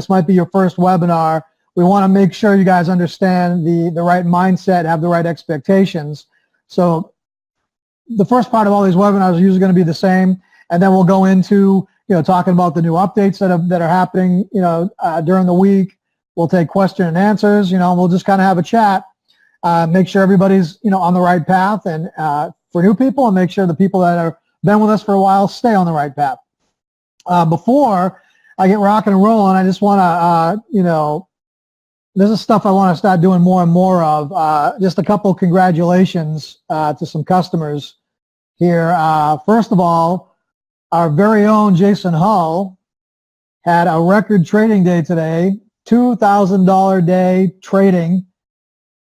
this might be your first webinar, we want to make sure you guys understand the right mindset, have the right expectations. So the first part of all these webinars are usually going to be the same, and then we'll go into talking about the new updates that are happening during the week. We'll take question and answers, and we'll just kind of have a chat, make sure everybody's on the right path, and for new people, and make sure the people that have been with us for a while stay on the right path. Before I get rocking and rolling, I just want to this is stuff I want to start doing more and more of. Just a couple congratulations to some customers here. First of all, our very own Jason Hull had a record trading day today, $2,000 day trading.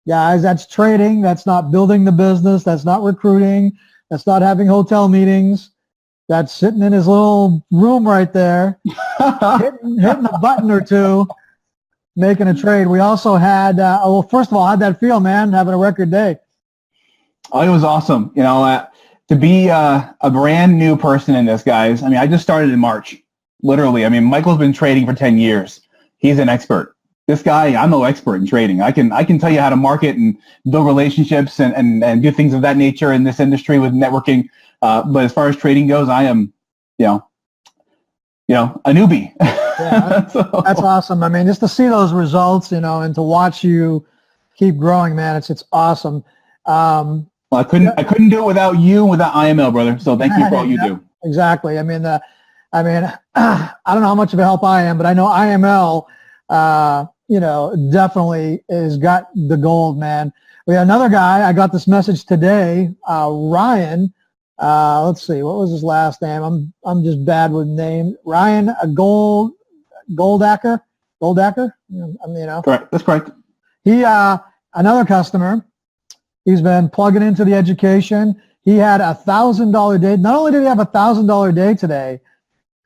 Guys, that's trading. That's not building the business. That's not recruiting. That's not having hotel meetings. That's sitting in his little room right there, hitting a button or two, making a trade. We also had, well, first of all, how'd that feel, man, having a record day? Oh, it was awesome. To be a brand new person in this, guys. I mean, I just started in March, literally. I mean, Michael's been trading for 10 years. He's an expert. This guy, I'm no expert in trading. I can tell you how to market and build relationships and do things of that nature in this industry with networking. But as far as trading goes, I am, a newbie. Yeah, that's awesome. I mean, just to see those results, and to watch you keep growing, man, it's awesome. Well, I couldn't do it without you and without IML, brother. So thank you for all you do. Exactly. I mean, I don't know how much of a help I am, but I know IML, definitely has got the gold, man. We had another guy. I got this message today, Ryan. Let's see, what was his last name? I'm just bad with names. Ryan Goldacker. Correct. That's correct. He, another customer. He's been plugging into the education. He had $1,000 day. Not only did he have $1,000 day today,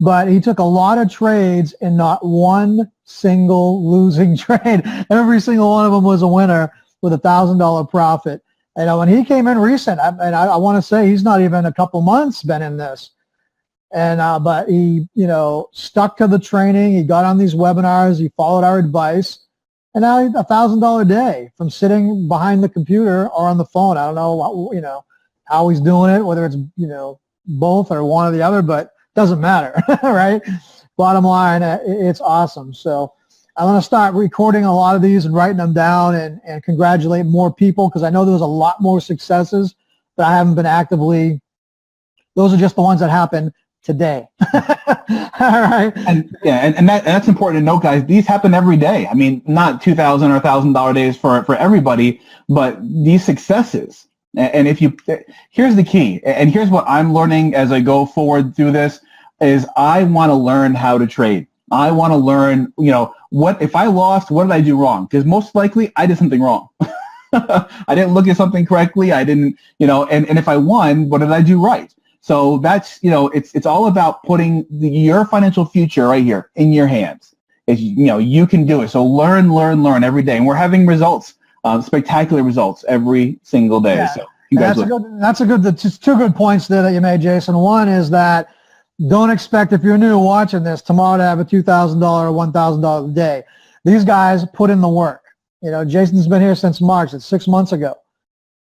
but he took a lot of trades and not one single losing trade. Every single one of them was a winner with $1,000 profit. And when he came in recent, I want to say he's not even a couple months been in this. And but he, stuck to the training. He got on these webinars. He followed our advice. And now he's $1,000 day from sitting behind the computer or on the phone. I don't know, how he's doing it, whether it's, both or one or the other, but doesn't matter, right? Bottom line, it's awesome. So I'm going to start recording a lot of these and writing them down and congratulate more people, because I know there's a lot more successes, but I haven't been actively. Those are just the ones that happened today. All right. And that's important to note, guys. These happen every day. I mean, not $2,000 or $1,000 days for everybody, but these successes. And here's the key, and here's what I'm learning as I go forward through this, is I want to learn how to trade. I want to learn, what if I lost, what did I do wrong? Because most likely I did something wrong. I didn't look at something correctly. I didn't, and if I won, what did I do right? So that's, it's all about putting your financial future right here in your hands. You can do it. So learn every day. And we're having results, spectacular results every single day. Yeah. So that's two good points there that you made, Jason. One is that don't expect, if you're new watching this, tomorrow to have a $2,000 or $1,000 a day. These guys put in the work. Jason's been here since March. It's 6 months ago,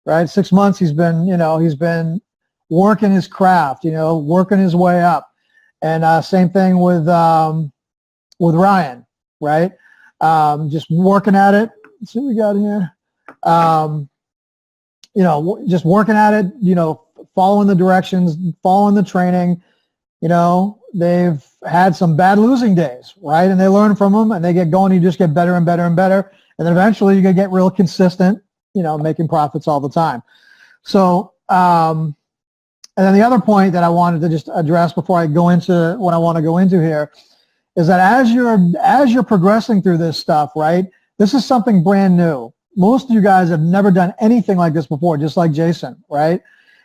right? 6 months he's been working his craft, working his way up. And same thing with Ryan, right? Just working at it. Let's see what we got here. Just working at it, following the directions, following the training. They've had some bad losing days, right? And they learn from them and they get going. You just get better and better and better. And then eventually you're going to get real consistent, making profits all the time. So, and then the other point that I wanted to just address before I go into what I want to go into here is that as you're progressing through this stuff, right, this is something brand new. Most of you guys have never done anything like this before, just like Jason, right?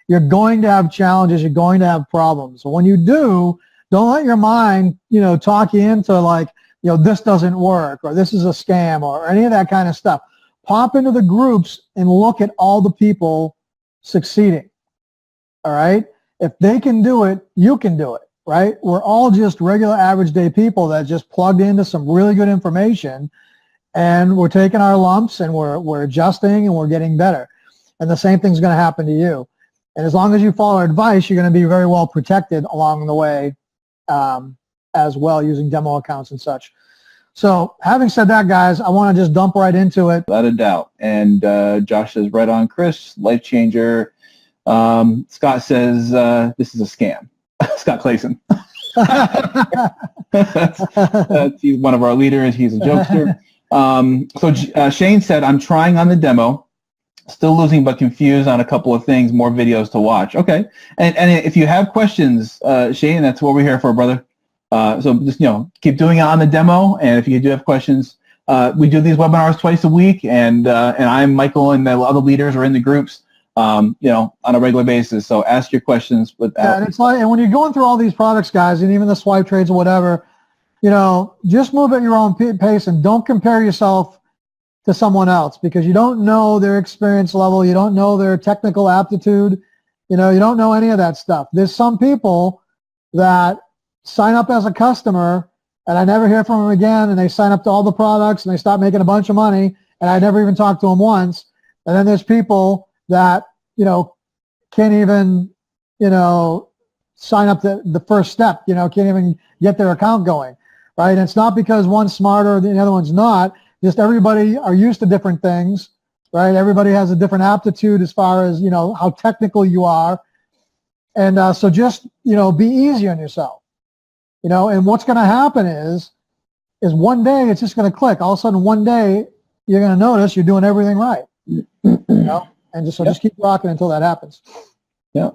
You're going to have challenges. You're going to have problems. So when you do, don't let your mind, talk you into like, this doesn't work or this is a scam or any of that kind of stuff. Pop into the groups and look at all the people succeeding. All right? If they can do it, you can do it. right? We're all just regular average day people that just plugged into some really good information, and we're taking our lumps and we're adjusting and we're getting better. And the same thing's going to happen to you. And as long as you follow our advice, you're going to be very well protected along the way as well, using demo accounts and such. So having said that, guys, I want to just dump right into it. Without a doubt. And Josh says, right on, Chris, life changer. Scott says, this is a scam. Scott Clayson. He's one of our leaders. He's a jokester. So Shane said, I'm trying on the demo. Still losing but confused on a couple of things, more videos to watch. Okay. And if you have questions, Shane, that's what we're here for, brother. So just, keep doing it on the demo. And if you do have questions, we do these webinars twice a week. And I'm Michael and the other leaders are in the groups, on a regular basis. So ask your questions. And it's like, and when you're going through all these products, guys, and even the swipe trades or whatever, just move at your own pace and don't compare yourself to someone else, because you don't know their experience level, you don't know their technical aptitude, you don't know any of that stuff. There's some people that sign up as a customer and I never hear from them again, and they sign up to all the products and they start making a bunch of money and I never even talked to them once. And then there's people that, can't even, sign up to the first step, can't even get their account going, right? And it's not because one's smarter or the other one's not. Just everybody are used to different things, right? Everybody has a different aptitude as far as, how technical you are. And so just, be easy on yourself, and what's going to happen is one day it's just going to click. All of a sudden one day you're going to notice you're doing everything right, and just keep rocking until that happens. Yeah,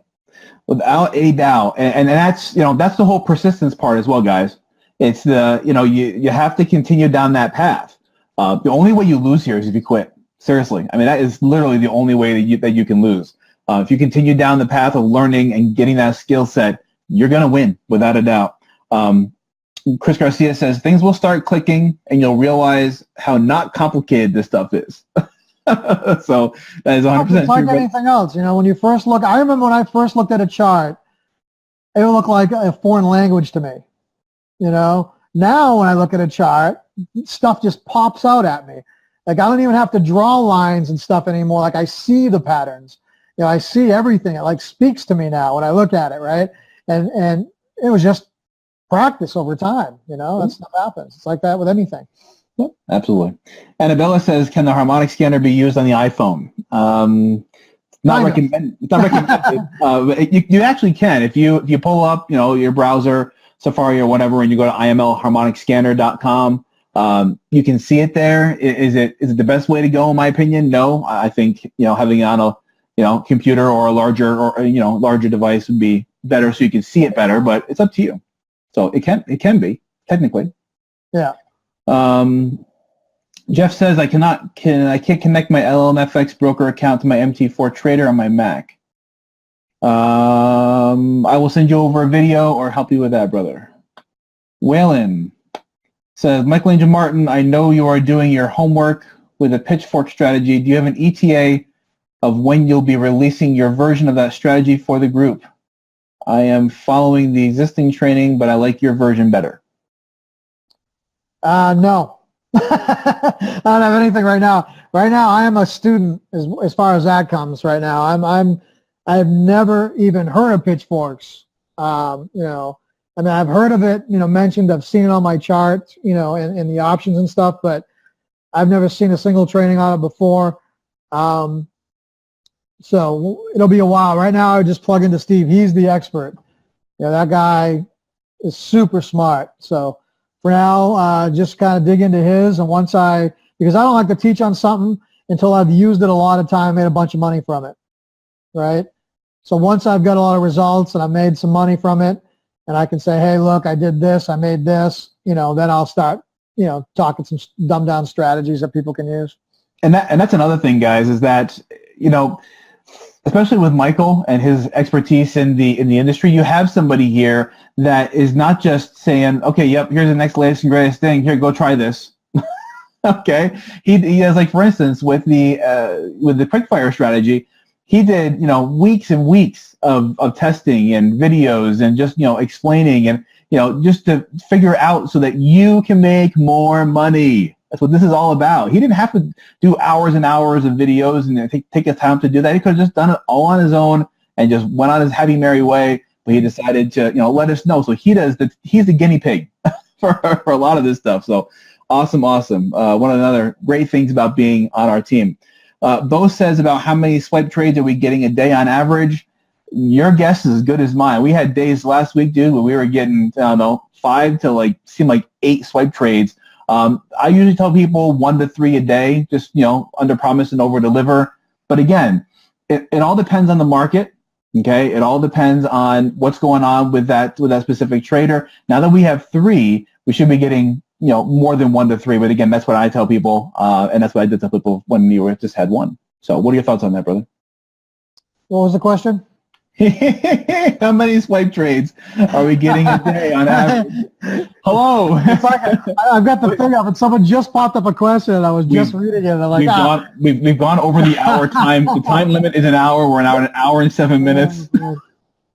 without a doubt. And that's, that's the whole persistence part as well, guys. It's the, you have to continue down that path. The only way you lose here is if you quit. Seriously. I mean, that is literally the only way that you can lose. If you continue down the path of learning and getting that skill set, you're going to win without a doubt. Chris Garcia says, things will start clicking and you'll realize how not complicated this stuff is. So that is 100% It's like true. anything else. When you first look, I remember when I first looked at a chart, it would look like a foreign language to me. Now when I look at a chart, stuff just pops out at me. Like I don't even have to draw lines and stuff anymore. Like I see the patterns. I see everything. It like speaks to me now when I look at it, right? And it was just practice over time. That stuff happens. It's like that with anything. Yep, absolutely. Annabella says, can the harmonic scanner be used on the iPhone? Not recommended. It's not recommended. But you actually can. If you pull up, your browser, Safari or whatever, and you go to imlharmonicscanner.com, you can see it there. Is it the best way to go? In my opinion, no. I think having it on a computer or a larger device would be better, so you can see it better. But it's up to you. So it can be technically. Yeah. Jeff says I can't connect my LMFX broker account to my MT4 trader on my Mac. I will send you over a video or help you with that, brother. Waylon says, Michael Angel Martin, I know you are doing your homework with a pitchfork strategy. Do you have an ETA of when you'll be releasing your version of that strategy for the group? I am following the existing training, but I like your version better. No. I don't have anything right now. Right now, I am a student as far as that comes right now. I've never even heard of pitchforks. I've heard of it, mentioned. I've seen it on my chart, in the options and stuff, but I've never seen a single training on it before. So it'll be a while. Right now, I just plug into Steve. He's the expert. That guy is super smart. So for now, just kind of dig into his. And because I don't like to teach on something until I've used it a lot of time, made a bunch of money from it, right? So once I've got a lot of results and I've made some money from it, and I can say, hey, look, I did this, I made this, then I'll start, talking some dumbed down strategies that people can use. And that's another thing, guys, is that, especially with Michael and his expertise in the industry, you have somebody here that is not just saying, okay, yep, here's the next latest and greatest thing. Here, go try this. Okay, he has, like, for instance, with the quickfire strategy, he did, weeks and weeks of testing and videos and just, explaining and, just to figure out so that you can make more money. That's what this is all about. He didn't have to do hours and hours of videos and take his time to do that. He could have just done it all on his own and just went on his happy merry way. But he decided to, let us know. So he's the guinea pig for a lot of this stuff. So awesome. One of the other great things about being on our team. Bo says about how many swipe trades are we getting a day on average? Your guess is as good as mine. We had days last week, dude, where we were getting, 5 to seem like 8 swipe trades. I usually tell people 1 to 3 a day, just, under promise and over deliver. But again, it all depends on the market. Okay. It all depends on what's going on with that specific trader. Now that we have 3, we should be getting, more than 1 to 3. But again, that's what I tell people. And that's what I did tell people when you just had 1. So what are your thoughts on that, brother? What was the question? How many swipe trades are we getting a day on average? Hello. It's like I've got the thing up, and someone just popped up a question, and I was just reading it. And I'm like, we've gone over the hour time. The time limit is an hour. We're an hour and 7 minutes.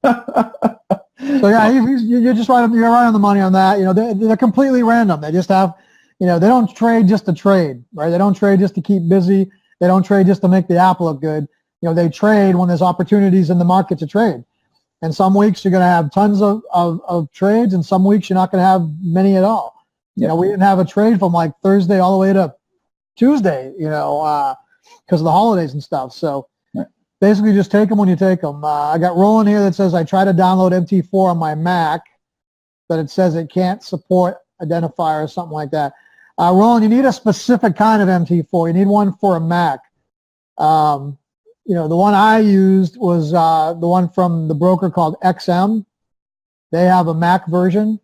So yeah, you're just right. You're right on the money on that. They're completely random. They just have, they don't trade just to trade, right? They don't trade just to keep busy. They don't trade just to make the app look good. They trade when there's opportunities in the market to trade. And some weeks you're going to have tons of trades, and some weeks you're not going to have many at all. Yeah. We didn't have a trade from like Thursday all the way to Tuesday, because of the holidays and stuff. So basically just take them when you take them. I got Roland here that says I try to download MT4 on my Mac, but it says it can't support identifier or something like that. Roland, you need a specific kind of MT4. You need one for a Mac. The one I used was the one from the broker called XM. They have a Mac version,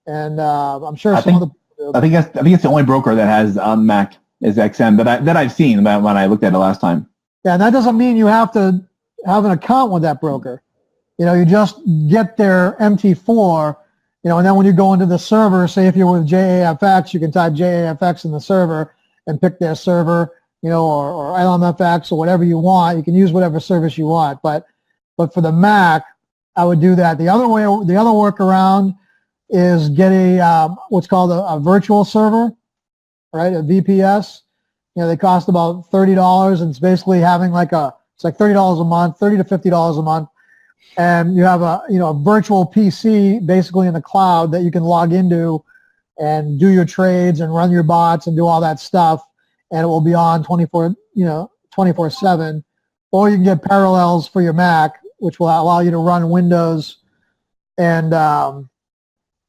and I'm sure I think it's the only broker that has Mac is XM that I've seen when I looked at it last time. Yeah, and that doesn't mean you have to have an account with that broker. You just get their MT4, and then when you go into the server, say if you're with JAFX, you can type JAFX in the server and pick their server. Or LMFX or whatever you want. You can use whatever service you want, but for the Mac, I would do that. The other workaround is get what's called a virtual server, right? A VPS. They cost about $30, and it's basically having it's like $30 a month, $30 to $50 a month, and you have a virtual PC basically in the cloud that you can log into and do your trades and run your bots and do all that stuff. And it will be on 24/7, or you can get Parallels for your Mac, which will allow you to run Windows and and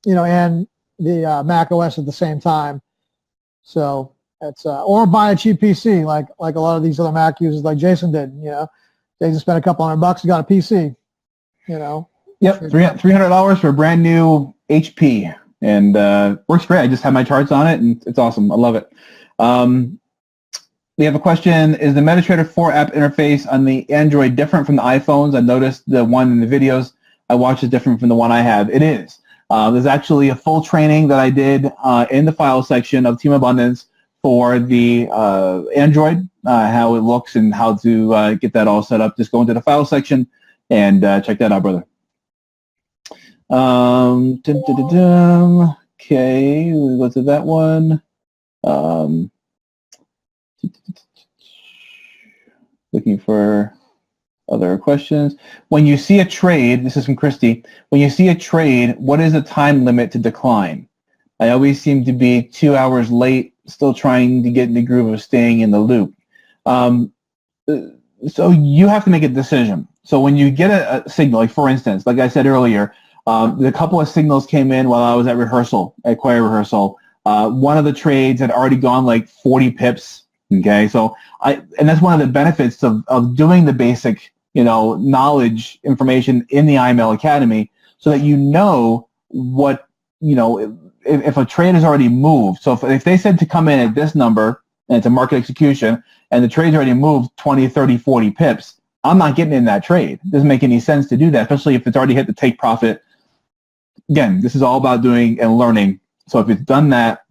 the Mac OS at the same time. So it's or buy a cheap PC like a lot of these other Mac users, like Jason did. Jason spent a couple $100, he got a PC. Yep, $300 for a brand new HP, and works great. I just have my charts on it, and it's awesome. I love it. We have a question. Is the MetaTrader 4 app interface on the Android different from the iPhones? I noticed the one in the videos I watched is different from the one I have. It is. There's actually a full training that I did in the file section of Team Abundance for the Android, how it looks and how to get that all set up. Just go into the file section and check that out, brother. Okay, we'll go to that one. Looking for other questions. When you see a trade, this is from Christy, when you see a trade, what is the time limit to decline? I always seem to be 2 hours late, still trying to get in the groove of staying in the loop. So you have to make a decision. So when you get a signal, like for instance, like I said earlier, a couple of signals came in while I was at choir rehearsal. One of the trades had already gone like 40 pips. Okay, so and that's one of the benefits of doing the basic, knowledge information in the IML Academy, so that what, if a trade has already moved. So if they said to come in at this number and it's a market execution and the trade's already moved 20, 30, 40 pips, I'm not getting in that trade. It doesn't make any sense to do that, especially if it's already hit the take profit. Again, this is all about doing and learning. So if it's done that,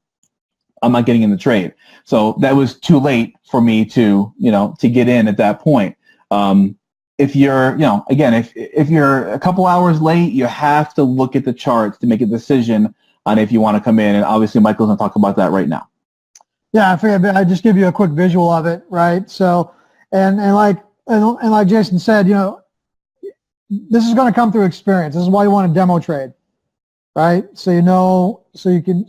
I'm not getting in the trade. So that was too late for me to get in at that point. If you're, again, if you're a couple hours late, you have to look at the charts to make a decision on if you want to come in. And obviously, Michael's going to talk about that right now. Yeah, I figured I'd just give you a quick visual of it, right? So, and like Jason said, this is going to come through experience. This is why you want to demo trade, right? So you can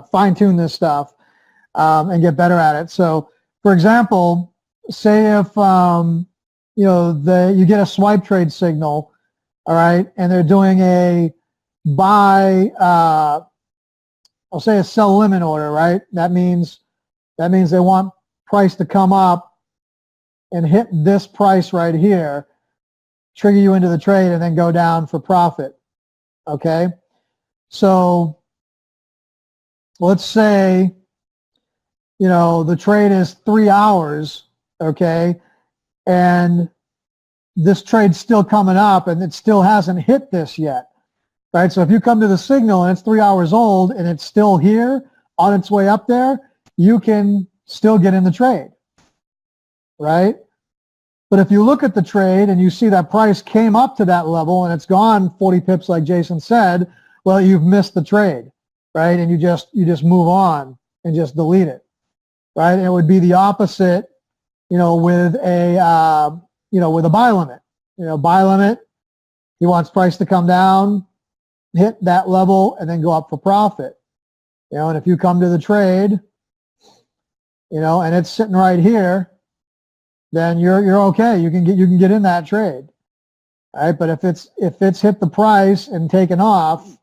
fine tune this stuff and get better at it. So, for example, say if you get a swipe trade signal, all right, and they're doing a buy, I'll say a sell limit order, right? That means they want price to come up and hit this price right here, trigger you into the trade, and then go down for profit. Okay, so let's say the trade is 3 hours, okay, and this trade's still coming up and it still hasn't hit this yet, right? So if you come to the signal and it's 3 hours old and it's still here on its way up there, you can still get in the trade, right? But if you look at the trade and you see that price came up to that level and it's gone 40 pips like Jason said, well, you've missed the trade, right? And you just move on and just delete it, right? And it would be the opposite, with a buy limit. Buy limit, he wants price to come down, hit that level, and then go up for profit. And if you come to the trade, and it's sitting right here, then you're okay. You can get in that trade. All right, but if it's hit the price and taken off,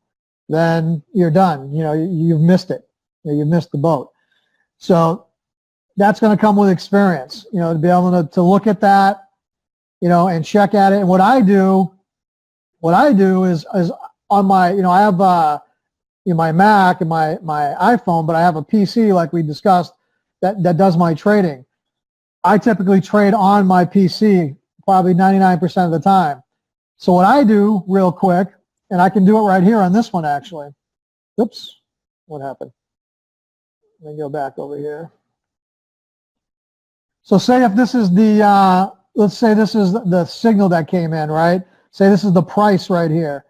then you're done. You've missed it. You've missed the boat. So that's going to come with experience. To be able to look at that, and check at it. And what I do is on my, I have my Mac and my iPhone, but I have a PC like we discussed that does my trading. I typically trade on my PC probably 99% of the time. So what I do real quick, and I can do it right here on this one actually. Oops, what happened? Let me go back over here. So say if this is the, let's say this is the signal that came in, right? Say this is the price right here,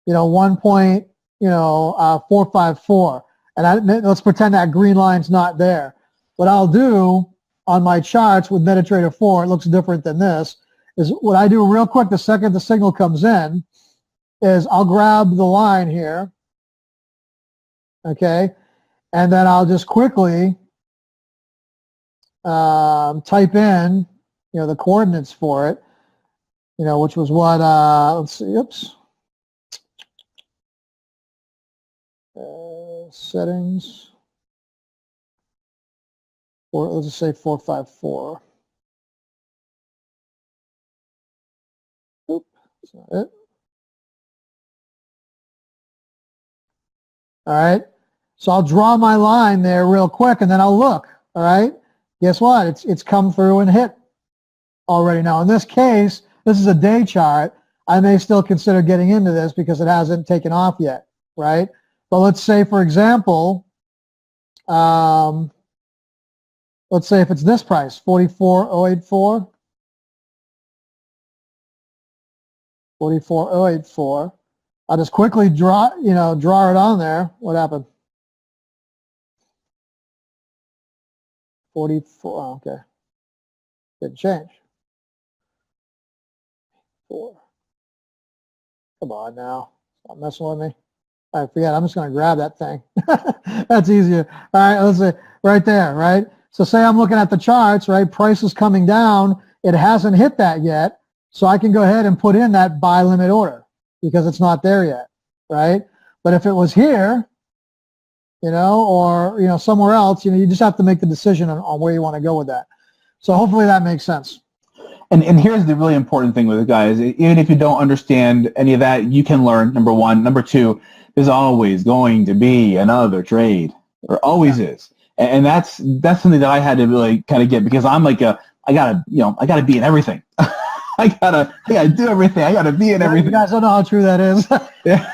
1.454. And let's pretend that green line's not there. What I'll do on my charts with MetaTrader 4, it looks different than this, is what I do real quick the second the signal comes in is I'll grab the line here, okay, and then I'll just quickly type in, the coordinates for it, which was what, let's see, oops, settings, or let's just say 454. Oop, that's not it. All right, so I'll draw my line there real quick, and then I'll look. All right, guess what? It's come through and hit already. Now in this case, this is a day chart. I may still consider getting into this because it hasn't taken off yet, right? But let's say, for example, let's say if it's this price, 44,084, 44,084. I'll just quickly draw it on there. What happened? 44. Oh, okay. Didn't change. 4. Come on now. Stop messing with me. All right, forget it. I'm just going to grab that thing. That's easier. All right, let's see. Right there, right? So say I'm looking at the charts, right? Price is coming down. It hasn't hit that yet. So I can go ahead and put in that buy limit order because it's not there yet, right? But if it was here, or, somewhere else, you just have to make the decision on where you want to go with that. So hopefully that makes sense. And here's the really important thing with it, guys. Even if you don't understand any of that, you can learn, number one. Number two, there's always going to be another trade. There always is. And that's something that I had to really kind of get, because I'm like I gotta be in everything. I gotta do everything. I gotta be in everything. You guys don't know how true that is. Yeah.